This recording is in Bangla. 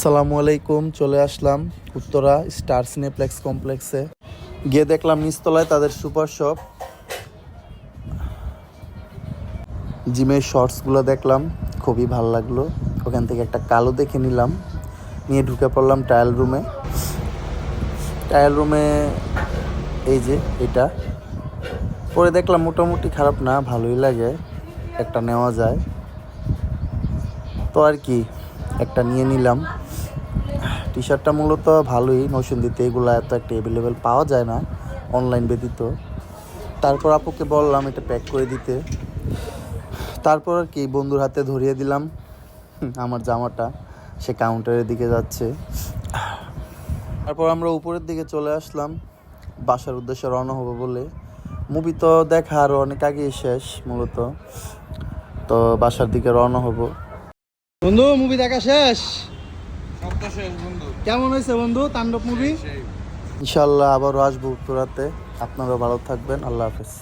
আসসালামু আলাইকুম। চলে আসলাম উত্তরা স্টার সিনেপ্লেক্স কমপ্লেক্সে। গিয়ে দেখলাম নিচতলায় তাদের সুপার শপ। জিমের শর্টসগুলো দেখলাম, খুবই ভালো লাগলো। ওখান থেকে একটা কালো দেখে নিলাম, নিয়ে ঢুকে পড়লাম ট্রায়াল রুমে। এই যে এটা পরে দেখলাম মোটামুটি খারাপ না, ভালোই লাগে, একটা নেওয়া যায়। তো আর কি, একটা নিয়ে নিলাম। টি শার্টটা মূলত ভালোই, নরসিংদীতে এগুলো এত একটা অ্যাভেলেবেল পাওয়া যায় না অনলাইন ব্যতীত। তারপর আপুকে বললাম এটা প্যাক করে দিতে। তারপর আর কি বন্ধুর হাতে ধরিয়ে দিলাম আমার জামাটা। সে কাউন্টারের দিকে যাচ্ছে। তারপর আমরা উপরের দিকে চলে আসলাম বাসার উদ্দেশ্যে রওনা হবো বলে। মুভি তো দেখা আরও অনেক আগেই শেষ মূলত, তো বাসার দিকে রওনা হবো। বন্ধু, মুভি দেখা শেষ? কেমন হয়েছে বন্ধু তাণ্ডব মুভি? ইনশাল্লাহ আবারও আসবো উত্তরাতে। আপনারাও ভালো থাকবেন। আল্লাহ হাফেজ।